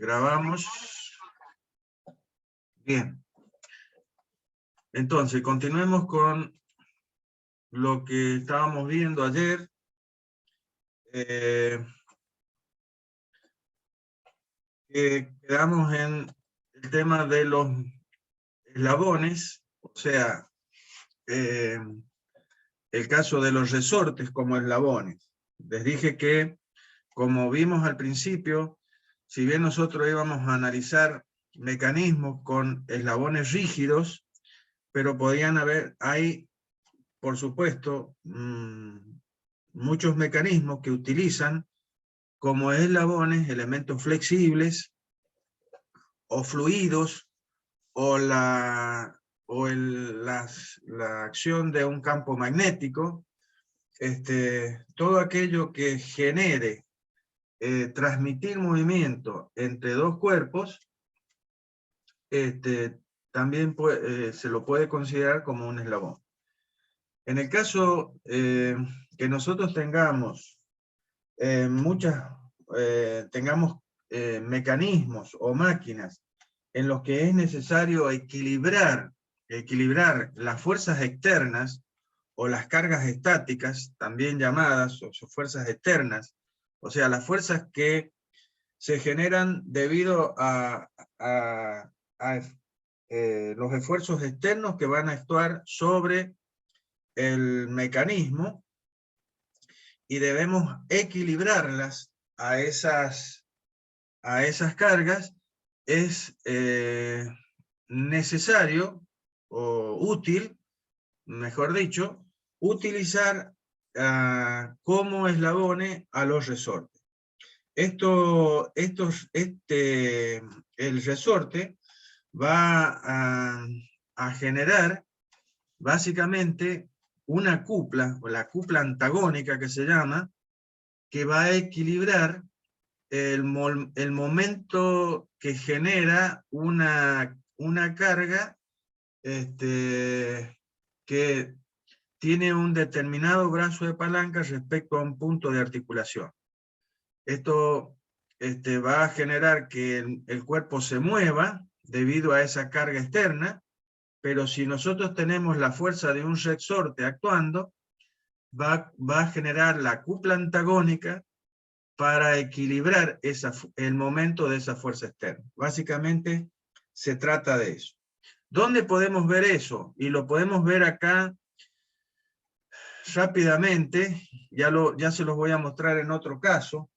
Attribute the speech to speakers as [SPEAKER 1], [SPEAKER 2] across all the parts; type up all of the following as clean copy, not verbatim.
[SPEAKER 1] Grabamos. Bien. Entonces, continuemos con lo que estábamos viendo ayer. Quedamos en el tema de los eslabones, o sea, el caso de los resortes como eslabones. Les dije que, como vimos al principio, si bien nosotros íbamos a analizar mecanismos con eslabones rígidos, pero podían haber, hay, por supuesto, muchos mecanismos que utilizan como eslabones elementos flexibles o fluidos o la acción de un campo magnético, todo aquello que genere transmitir movimiento entre dos cuerpos, también se lo puede considerar como un eslabón. En el caso que nosotros tengamos mecanismos o máquinas en los que es necesario equilibrar las fuerzas externas o las cargas estáticas, también llamadas o fuerzas externas, o sea, las fuerzas que se generan debido a los esfuerzos externos que van a actuar sobre el mecanismo, y debemos equilibrarlas a esas cargas. Es necesario o útil, mejor dicho, utilizar como eslabones a los resortes. El resorte va a generar básicamente una cupla, o la cupla antagónica que se llama, que va a equilibrar el momento que genera una carga que tiene un determinado brazo de palanca respecto a un punto de articulación. Esto va a generar que el cuerpo se mueva debido a esa carga externa, pero si nosotros tenemos la fuerza de un resorte actuando, va a generar la cupla antagónica para equilibrar el momento de esa fuerza externa. Básicamente se trata de eso. ¿Dónde podemos ver eso? Y lo podemos ver acá rápidamente, ya se los voy a mostrar en otro caso,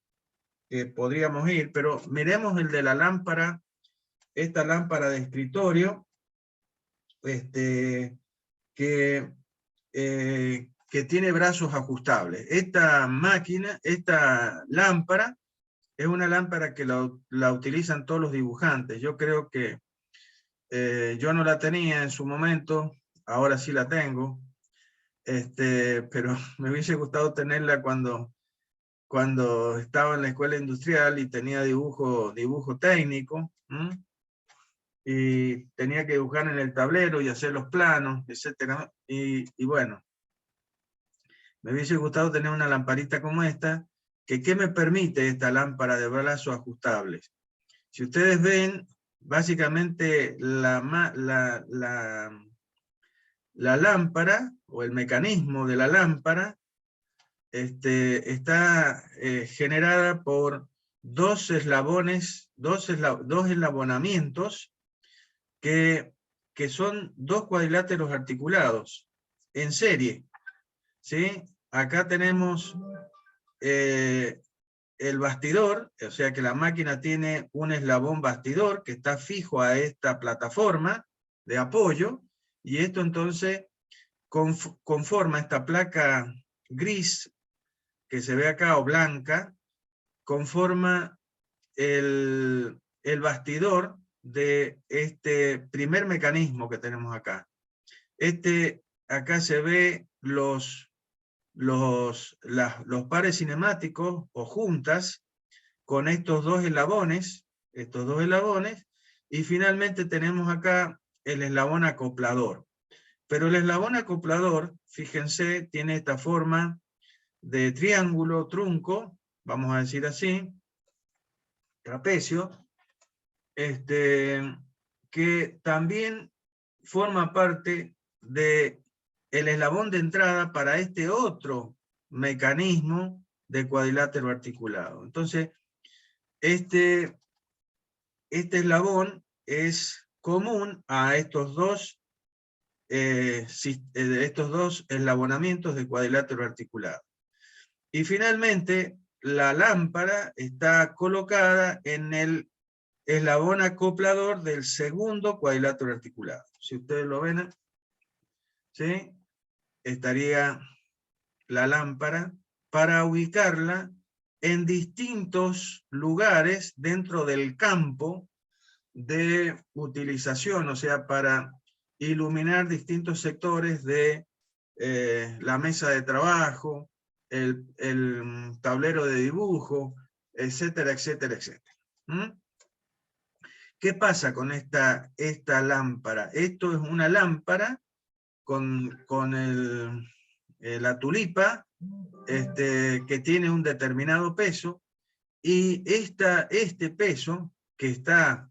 [SPEAKER 1] que podríamos ir, pero miremos el de la lámpara, esta lámpara de escritorio, que tiene brazos ajustables. Esta máquina, esta lámpara, es una lámpara que la utilizan todos los dibujantes. Yo creo que yo no la tenía en su momento, ahora sí la tengo, pero me hubiese gustado tenerla cuando estaba en la escuela industrial y tenía dibujo técnico, y tenía que dibujar en el tablero y hacer los planos, etc. Y bueno, me hubiese gustado tener una lamparita como esta. ¿Qué me permite esta lámpara de brazos ajustables? Si ustedes ven, básicamente la lámpara, o el mecanismo de la lámpara, está generada por dos eslabones, dos eslabonamientos que son dos cuadriláteros articulados en serie, ¿sí? Acá tenemos el bastidor, o sea que la máquina tiene un eslabón bastidor que está fijo a esta plataforma de apoyo, y esto entonces conforma esta placa gris que se ve acá, o blanca, conforma el bastidor de este primer mecanismo que tenemos acá. Acá se ve los pares cinemáticos o juntas con estos dos eslabones, y finalmente tenemos acá el eslabón acoplador. Pero el eslabón acoplador, fíjense, tiene esta forma de triángulo, trunco, vamos a decir así, trapecio, que también forma parte del eslabón de entrada para este otro mecanismo de cuadrilátero articulado. Entonces, este eslabón es común a estos dos eslabonamientos de cuadrilátero articulado. Y finalmente, la lámpara está colocada en el eslabón acoplador del segundo cuadrilátero articulado. Si ustedes lo ven, ¿sí? Estaría la lámpara para ubicarla en distintos lugares dentro del campo de utilización, o sea, para iluminar distintos sectores de la mesa de trabajo, el tablero de dibujo, etcétera, etcétera, etcétera. ¿Mm? ¿Qué pasa con esta lámpara? Esto es una lámpara con la tulipa que tiene un determinado peso, y este peso, que está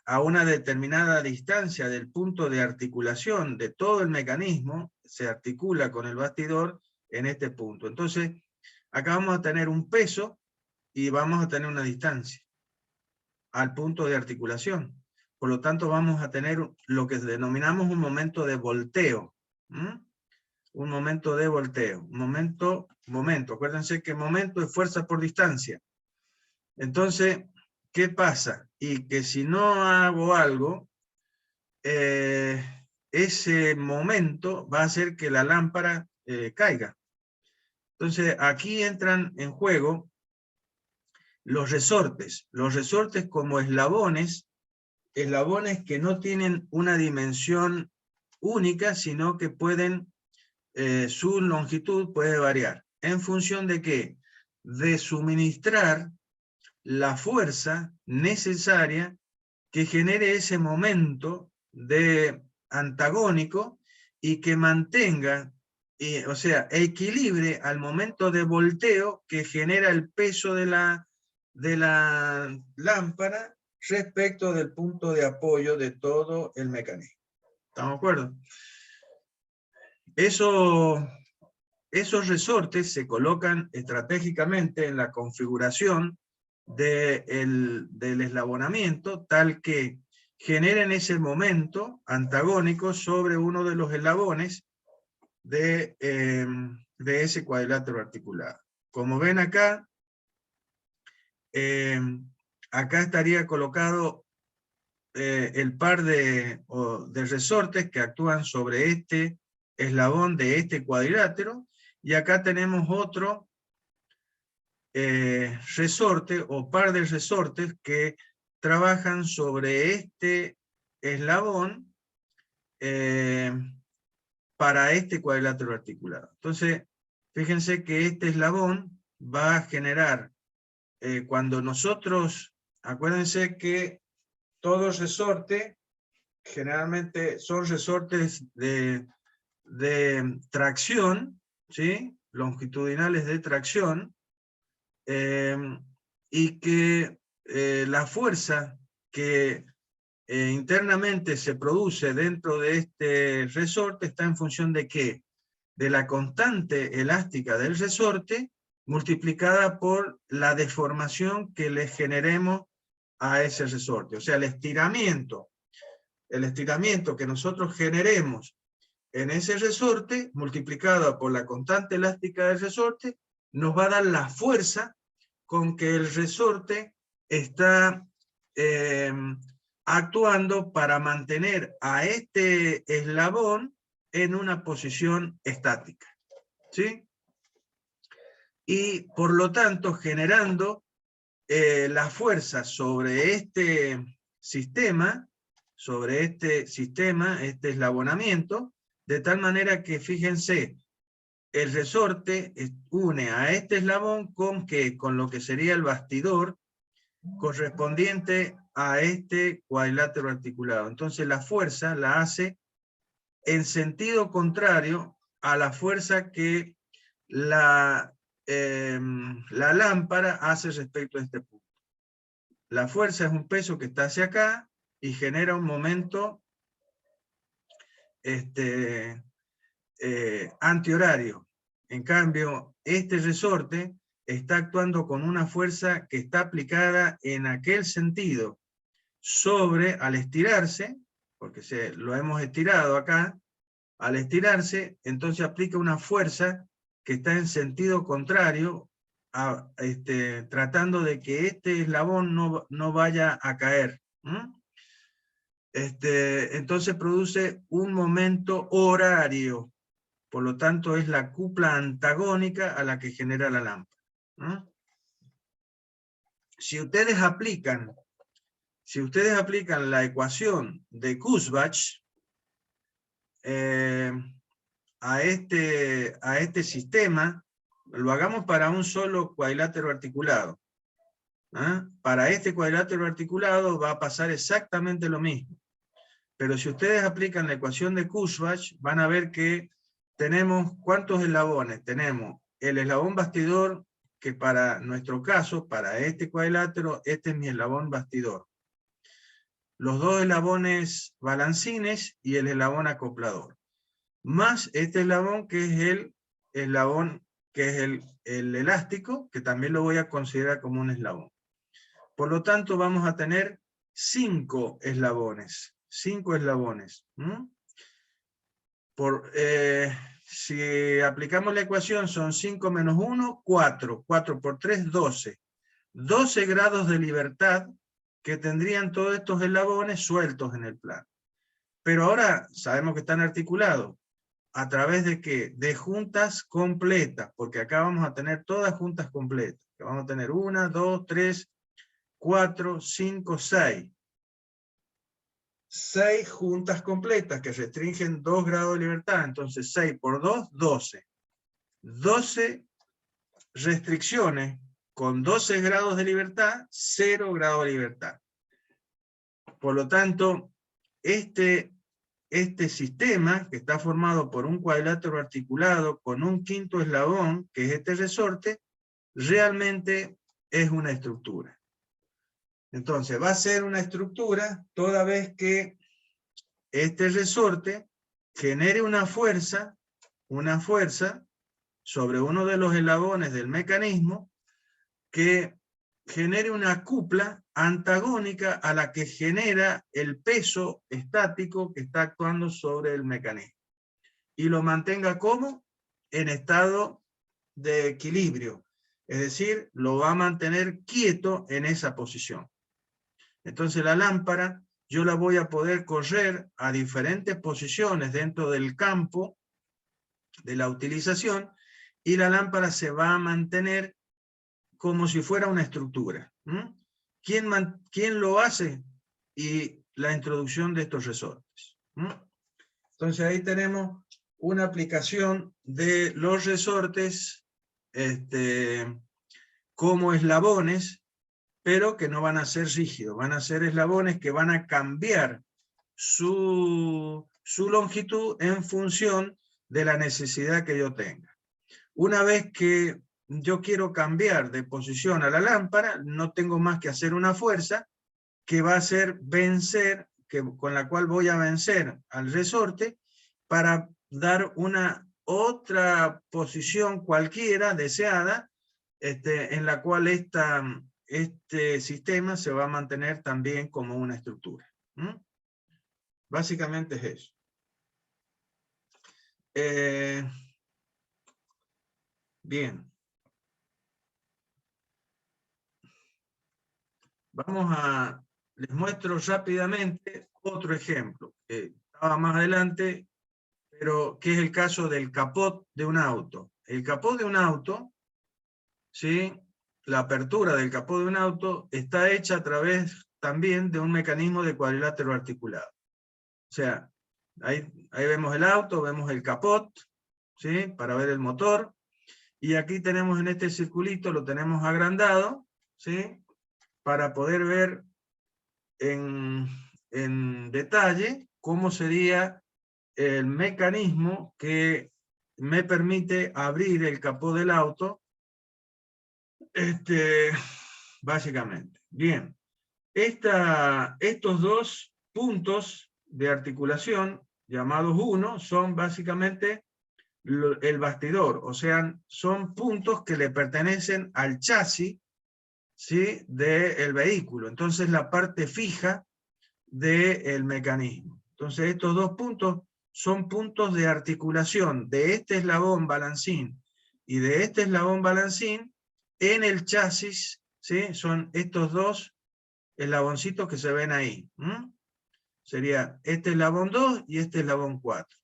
[SPEAKER 1] a una determinada distancia del punto de articulación de todo el mecanismo, se articula con el bastidor en este punto. Entonces, acá vamos a tener un peso y vamos a tener una distancia al punto de articulación. Por lo tanto, vamos a tener lo que denominamos un momento de volteo. Un momento de volteo. Momento. Acuérdense que momento es fuerza por distancia. Entonces, ¿qué pasa? Y que si no hago algo, ese momento va a hacer que la lámpara caiga. Entonces, aquí entran en juego los resortes. Los resortes como eslabones que no tienen una dimensión única, sino que pueden, su longitud puede variar. ¿En función de qué? De suministrar la fuerza necesaria que genere ese momento de antagónico y que mantenga, o sea, equilibre al momento de volteo que genera el peso de la lámpara respecto del punto de apoyo de todo el mecanismo. ¿Estamos de acuerdo? Esos resortes se colocan estratégicamente en la configuración del eslabonamiento, tal que generen ese momento antagónico sobre uno de los eslabones de ese cuadrilátero articulado. Como ven acá, acá estaría colocado el par de resortes que actúan sobre este eslabón de este cuadrilátero, y acá tenemos otro resorte o par de resortes que trabajan sobre este eslabón para este cuadrilátero articulado. Entonces, fíjense que este eslabón va a generar, cuando nosotros, acuérdense que todo resorte generalmente son resortes de tracción, ¿sí? Longitudinales de tracción, y que la fuerza que internamente se produce dentro de este resorte está en función de ¿qué? De la constante elástica del resorte multiplicada por la deformación que le generemos a ese resorte. O sea, el estiramiento que nosotros generemos en ese resorte, multiplicado por la constante elástica del resorte, nos va a dar la fuerza con que el resorte está actuando para mantener a este eslabón en una posición estática, ¿sí? Y por lo tanto generando la fuerza sobre este sistema, este eslabonamiento, de tal manera que, fíjense, el resorte une a este eslabón con lo que sería el bastidor correspondiente a este cuadrilátero articulado. Entonces la fuerza la hace en sentido contrario a la fuerza que la lámpara hace respecto a este punto. La fuerza es un peso que está hacia acá y genera un momento antihorario. En cambio, este resorte está actuando con una fuerza que está aplicada en aquel sentido sobre, al estirarse, porque lo hemos estirado acá, al estirarse, entonces aplica una fuerza que está en sentido contrario, tratando de que este eslabón no vaya a caer. Entonces produce un momento horario, por lo tanto es la cupla antagónica a la que genera la lámpara. Si ustedes aplican la ecuación de Kurzbach a este sistema, lo hagamos para un solo cuadrilátero articulado. Para este cuadrilátero articulado va a pasar exactamente lo mismo. Pero si ustedes aplican la ecuación de Kurzbach, van a ver que tenemos, ¿cuántos eslabones? Tenemos el eslabón bastidor, que para nuestro caso, para este cuadrilátero, este es mi eslabón bastidor. Los dos eslabones balancines y el eslabón acoplador. Más este eslabón que es el eslabón, que es el elástico, que también lo voy a considerar como un eslabón. Por lo tanto, vamos a tener 5 eslabones. 5 eslabones. Si aplicamos la ecuación, son 5 menos 1, 4. 4 por 3, 12. 12 grados de libertad que tendrían todos estos eslabones sueltos en el plano. Pero ahora sabemos que están articulados. ¿A través de qué? De juntas completas, porque acá vamos a tener todas juntas completas. Vamos a tener 1, 2, 3, 4, 5, 6. 6 juntas completas que restringen 2 grados de libertad. Entonces 6 por 2, 12. 12 restricciones con 12 grados de libertad, 0 grados de libertad. Por lo tanto, este sistema, que está formado por un cuadrilátero articulado con un quinto eslabón, que es este resorte, realmente es una estructura. Entonces, va a ser una estructura toda vez que este resorte genere una fuerza sobre uno de los eslabones del mecanismo que genere una cupla antagónica a la que genera el peso estático que está actuando sobre el mecanismo. Y lo mantenga como en estado de equilibrio. Es decir, lo va a mantener quieto en esa posición. Entonces la lámpara yo la voy a poder correr a diferentes posiciones dentro del campo de la utilización y la lámpara se va a mantener como si fuera una estructura. ¿Quién lo hace? Y la introducción de estos resortes. Entonces ahí tenemos una aplicación de los resortes como eslabones, pero que no van a ser rígidos, van a ser eslabones que van a cambiar su longitud en función de la necesidad que yo tenga. Una vez que yo quiero cambiar de posición a la lámpara, no tengo más que hacer una fuerza que va a ser vencer, con la cual voy a vencer al resorte para dar una otra posición cualquiera deseada, en la cual este sistema se va a mantener también como una estructura. Básicamente es eso. Bien. Les muestro rápidamente otro ejemplo, que estaba más adelante, pero que es el caso del capot de un auto. El capot de un auto, ¿sí? La apertura del capot de un auto está hecha a través también de un mecanismo de cuadrilátero articulado. O sea, ahí vemos el auto, vemos el capot, ¿sí? Para ver el motor, y aquí tenemos en este circulito, lo tenemos agrandado, ¿sí? Para poder ver en detalle cómo sería el mecanismo que me permite abrir el capó del auto, básicamente. Bien, estos dos puntos de articulación, llamados 1, son básicamente el bastidor, o sea, son puntos que le pertenecen al chasis, ¿sí?, del vehículo. Entonces, la parte fija del mecanismo. Entonces, estos dos puntos son puntos de articulación de este eslabón balancín y de este eslabón balancín en el chasis, ¿sí? Son estos dos eslaboncitos que se ven ahí. Sería este eslabón 2 y este eslabón 4.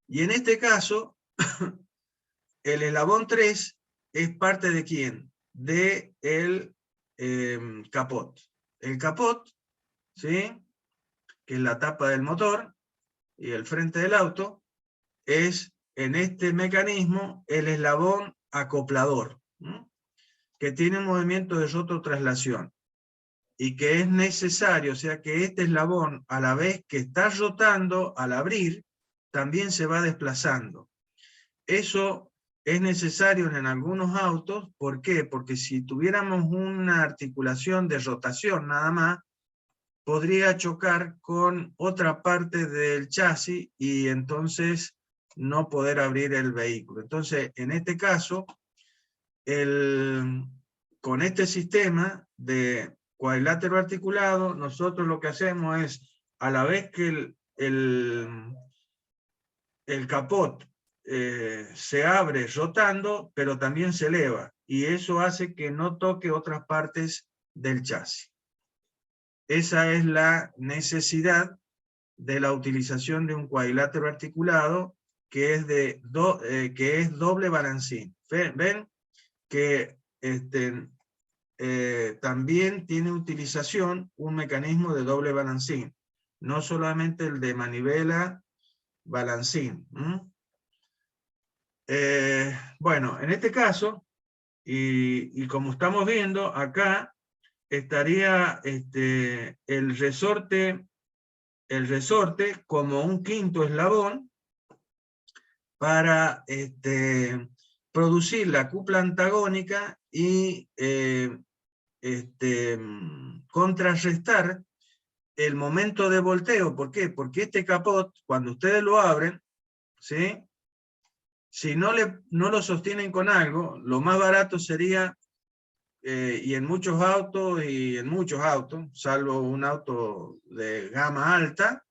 [SPEAKER 1] Y en este caso, el eslabón 3 es parte de ¿quién? De el capot. El capot, ¿sí?, que es la tapa del motor y el frente del auto, es en este mecanismo el eslabón acoplador, que tiene un movimiento de rototraslación y que es necesario, o sea que este eslabón, a la vez que está rotando al abrir, también se va desplazando. Eso es necesario en algunos autos. ¿Por qué? Porque si tuviéramos una articulación de rotación nada más, podría chocar con otra parte del chasis y entonces no poder abrir el vehículo. Entonces, en este caso, con este sistema de cuadrilátero articulado, nosotros lo que hacemos es, a la vez que el capot se abre rotando, pero también se eleva, y eso hace que no toque otras partes del chasis. Esa es la necesidad de la utilización de un cuadrilátero articulado que es doble balancín. ¿Ven? Que también tiene utilización un mecanismo de doble balancín, no solamente el de manivela balancín. Bueno, en este caso, y como estamos viendo acá, estaría el resorte como un quinto eslabón para producir la cupla antagónica y contrarrestar el momento de volteo. ¿Por qué? Porque este capot, cuando ustedes lo abren, ¿sí?, si no lo sostienen con algo, lo más barato sería, y en muchos autos, salvo un auto de gama alta,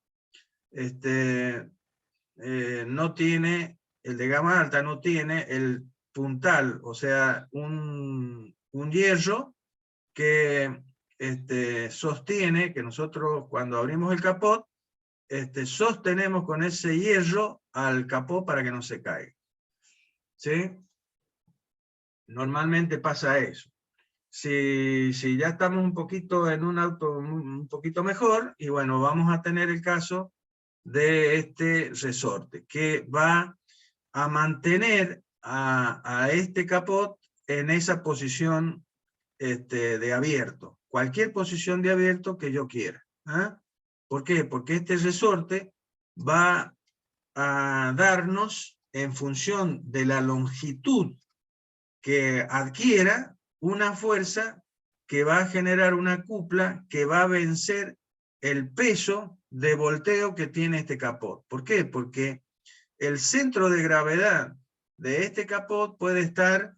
[SPEAKER 1] no tiene, el de gama alta no tiene el puntal, o sea, un hierro que sostiene, que nosotros cuando abrimos el capot, sostenemos con ese hierro al capot para que no se caiga. ¿Sí? Normalmente pasa eso. Si ya estamos un poquito en un auto un poquito mejor, y bueno, vamos a tener el caso de este resorte, que va a mantener a este capot en esa posición de abierto, cualquier posición de abierto que yo quiera. ¿Por qué? Porque este resorte va a darnos, en función de la longitud que adquiera, una fuerza que va a generar una cupla que va a vencer el peso de volteo que tiene este capot. ¿Por qué? Porque el centro de gravedad de este capot puede estar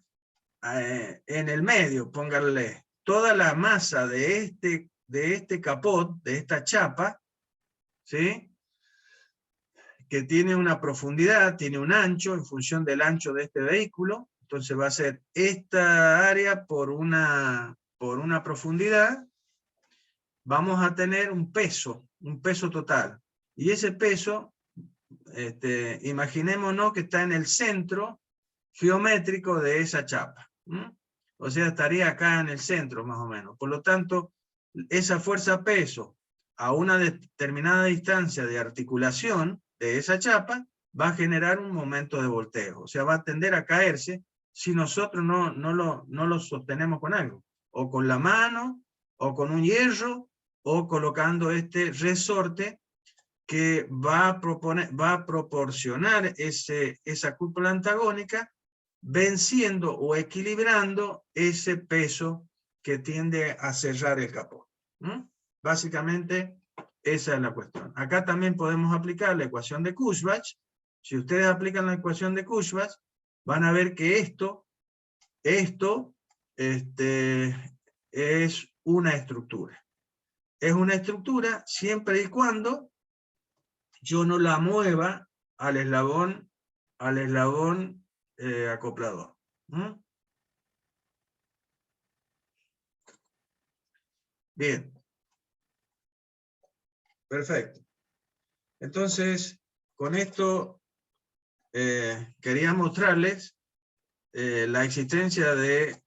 [SPEAKER 1] en el medio, pónganle. Toda la masa de este capot, de esta chapa, ¿sí?, que tiene una profundidad, tiene un ancho, en función del ancho de este vehículo, entonces va a ser esta área por una profundidad, vamos a tener un peso total. Y ese peso, imaginémonos que está en el centro geométrico de esa chapa. O sea, estaría acá en el centro más o menos. Por lo tanto, esa fuerza peso a una determinada distancia de articulación de esa chapa va a generar un momento de volteo. O sea, va a tender a caerse si nosotros no lo sostenemos con algo. O con la mano, o con un hierro, o colocando este resorte que va a proporcionar esa cúpula antagónica, venciendo o equilibrando ese peso que tiende a cerrar el capó. Básicamente, esa es la cuestión. Acá también podemos aplicar la ecuación de Kurzbach. Si ustedes aplican la ecuación de Kurzbach, van a ver que esto es una estructura. Es una estructura siempre y cuando yo no la mueva al eslabón acoplador. Bien. Perfecto. Entonces, con esto quería mostrarles la existencia de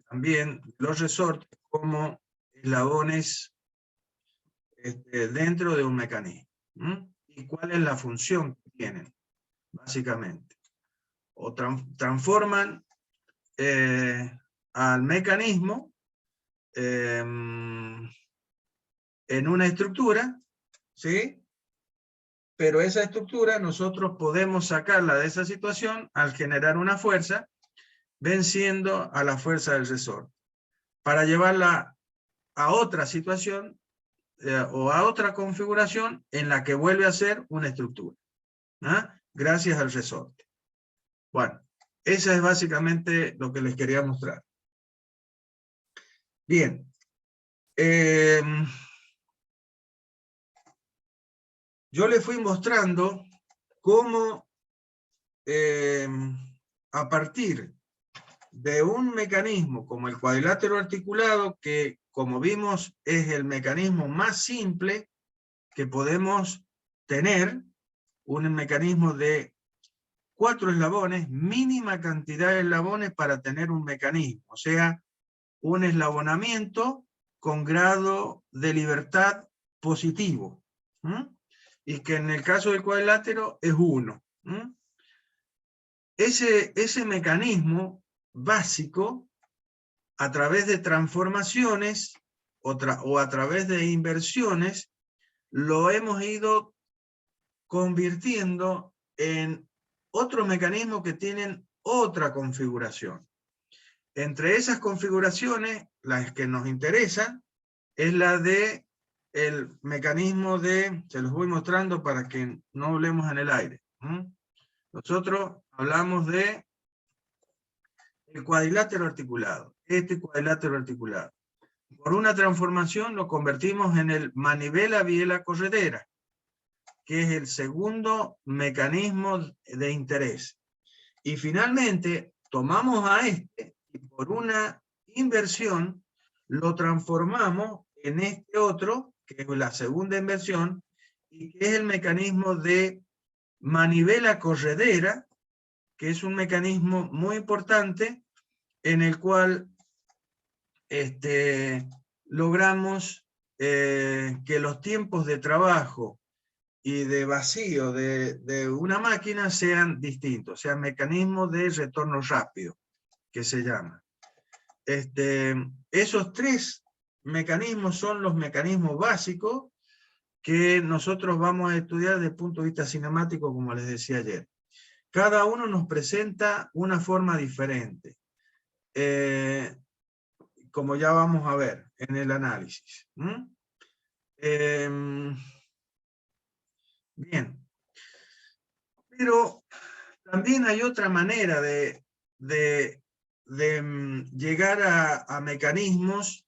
[SPEAKER 1] también los resortes como eslabones dentro de un mecanismo. Y cuál es la función que tienen, básicamente. O transforman al mecanismo en una estructura, ¿sí? Pero esa estructura nosotros podemos sacarla de esa situación al generar una fuerza, venciendo a la fuerza del resorte, para llevarla a otra situación o a otra configuración en la que vuelve a ser una estructura, gracias al resorte. Bueno, eso es básicamente lo que les quería mostrar. Bien. Yo les fui mostrando cómo a partir de un mecanismo como el cuadrilátero articulado, que como vimos es el mecanismo más simple que podemos tener, un mecanismo de 4 eslabones, mínima cantidad de eslabones para tener un mecanismo, o sea, un eslabonamiento con grado de libertad positivo, y que en el caso del cuadrilátero es 1. Ese mecanismo básico, a través de transformaciones o a través de inversiones, lo hemos ido convirtiendo en otros mecanismos que tienen otra configuración. Entre esas configuraciones, las que nos interesan, es la de el mecanismo de, se los voy mostrando para que no hablemos en el aire. Nosotros hablamos de el cuadrilátero articulado, este cuadrilátero articulado. Por una transformación lo convertimos en el manivela-biela corredera, que es el segundo mecanismo de interés. Y finalmente tomamos a este y por una inversión lo transformamos en este otro, que es la segunda inversión, y que es el mecanismo de manivela corredera, que es un mecanismo muy importante en el cual logramos que los tiempos de trabajo y de vacío de una máquina sean distintos, sean mecanismos de retorno rápido, que se llama. Esos 3 mecanismos son los mecanismos básicos que nosotros vamos a estudiar desde el punto de vista cinemático, como les decía ayer. Cada uno nos presenta una forma diferente, como ya vamos a ver en el análisis. Bien. Pero también hay otra manera de llegar a mecanismos,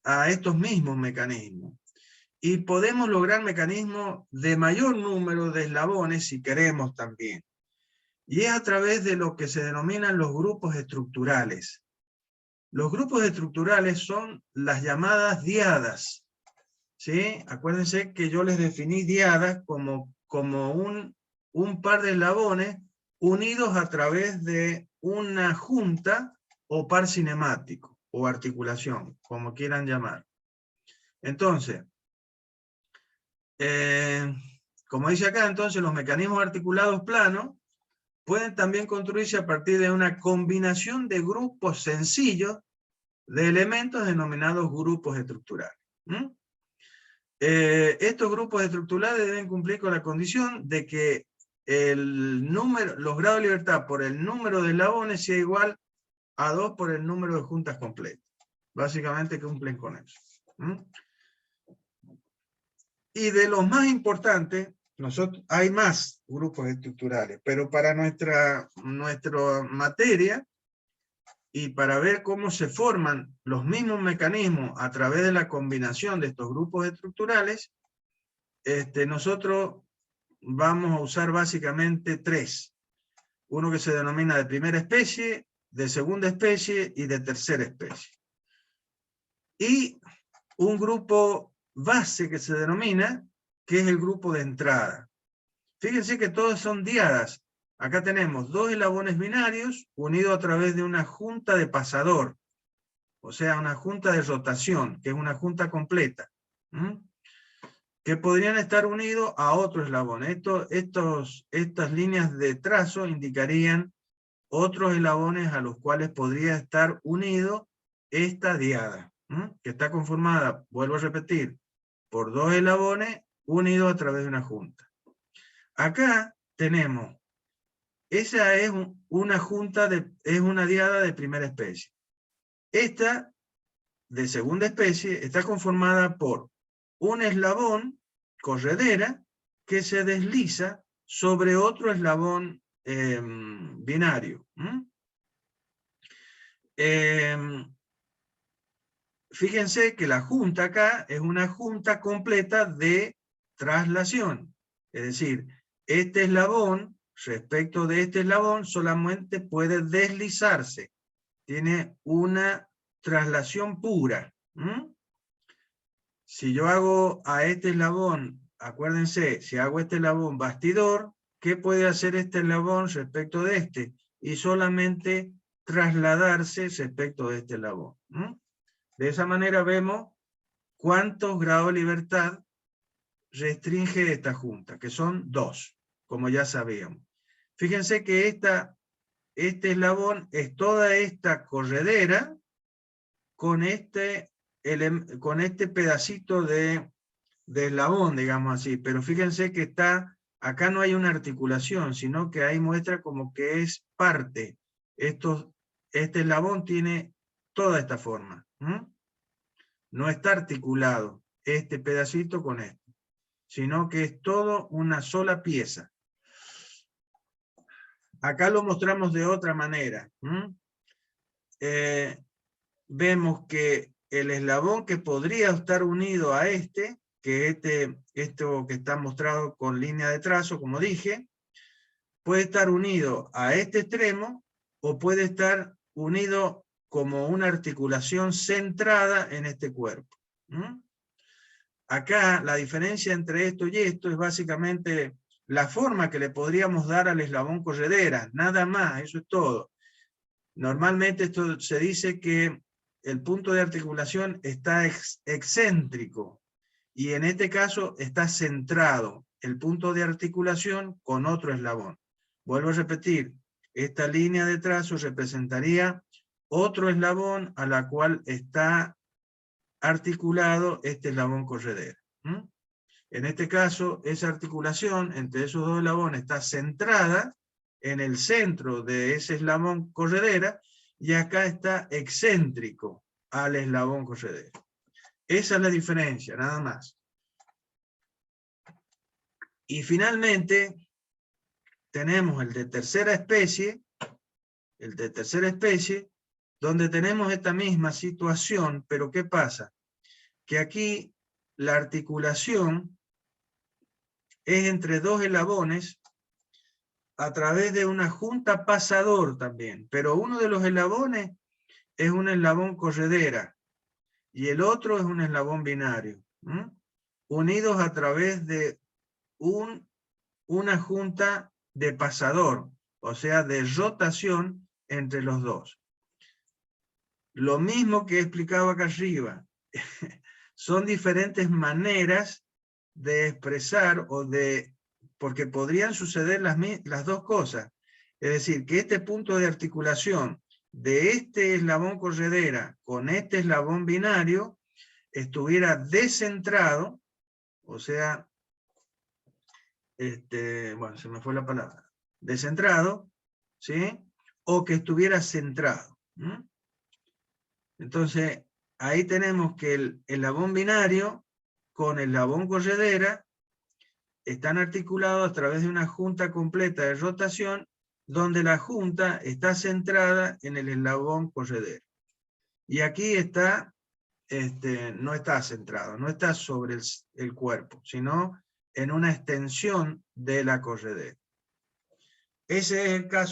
[SPEAKER 1] a estos mismos mecanismos. Y podemos lograr mecanismos de mayor número de eslabones si queremos también. Y es a través de lo que se denominan los grupos estructurales. Los grupos estructurales son las llamadas diadas, ¿sí? Acuérdense que yo les definí diadas como un par de eslabones unidos a través de una junta o par cinemático o articulación, como quieran llamar. Entonces, como dice acá, entonces los mecanismos articulados planos pueden también construirse a partir de una combinación de grupos sencillos de elementos denominados grupos estructurales. Estos grupos estructurales deben cumplir con la condición de que los grados de libertad por el número de eslabones sea igual a 2 por el número de juntas completas. básicamente cumplen con eso. Y de los más importantes, hay más grupos estructurales, pero para nuestra materia y para ver cómo se forman los mismos mecanismos a través de la combinación de estos grupos estructurales, nosotros vamos a usar básicamente tres. Uno que se denomina de primera especie, de segunda especie y de tercera especie. Y un grupo base que se denomina, que es el grupo de entrada. Fíjense que todas son diadas. Acá tenemos dos eslabones binarios unidos a través de una junta de pasador, o sea, una junta de rotación, que es una junta completa, que podrían estar unidos a otro eslabón. Estas líneas de trazo indicarían otros eslabones a los cuales podría estar unido esta diada, que está conformada, vuelvo a repetir, por dos eslabones unidos a través de una junta. Acá tenemos, esa es una es una diada de primera especie. Esta, de segunda especie, está conformada por un eslabón, corredera, que se desliza sobre otro eslabón binario. Fíjense que la junta acá es una junta completa de traslación. Es decir, este eslabón, respecto de este eslabón, solamente puede deslizarse. Tiene una traslación pura. Si yo hago a este eslabón, acuérdense, si hago este eslabón bastidor, ¿qué puede hacer este eslabón respecto de este? Y solamente trasladarse respecto de este eslabón. De esa manera vemos cuántos grados de libertad restringe esta junta, que son 2, como ya sabíamos. Fíjense que este eslabón es toda esta corredera con este pedacito de eslabón, digamos así, pero fíjense que acá no hay una articulación, sino que ahí muestra como que es parte. Este eslabón tiene toda esta forma. No está articulado este pedacito con este, sino que es todo una sola pieza. Acá lo mostramos de otra manera. Vemos que el eslabón que podría estar unido a que esto que está mostrado con línea de trazo, como dije, puede estar unido a este extremo o puede estar unido como una articulación centrada en este cuerpo. Acá la diferencia entre esto y esto es básicamente la forma que le podríamos dar al eslabón corredera, nada más, eso es todo. Normalmente esto se dice que el punto de articulación está excéntrico y en este caso está centrado el punto de articulación con otro eslabón. Vuelvo a repetir, esta línea de trazo representaría otro eslabón a la cual está articulado este eslabón corredera. En este caso, esa articulación entre esos dos eslabones está centrada en el centro de ese eslabón corredera y acá está excéntrico al eslabón corredera. Esa es la diferencia, nada más. Y finalmente, tenemos el de tercera especie, donde tenemos esta misma situación, pero ¿qué pasa? Que aquí la articulación es entre dos eslabones a través de una junta pasador también, pero uno de los eslabones es un eslabón corredera y el otro es un eslabón binario, unidos a través de una junta de pasador, o sea, de rotación entre los dos. Lo mismo que he explicado acá arriba, son diferentes maneras de expresar porque podrían suceder las dos cosas. Es decir, que este punto de articulación de este eslabón corredera con este eslabón binario estuviera descentrado, o sea, bueno, se me fue la palabra, descentrado, ¿sí? O que estuviera centrado. Entonces, ahí tenemos que el eslabón binario con el eslabón corredera están articulados a través de una junta completa de rotación, donde la junta está centrada en el eslabón corredero. Y aquí está, no está centrado, no está sobre el cuerpo, sino en una extensión de la corredera. Ese es el caso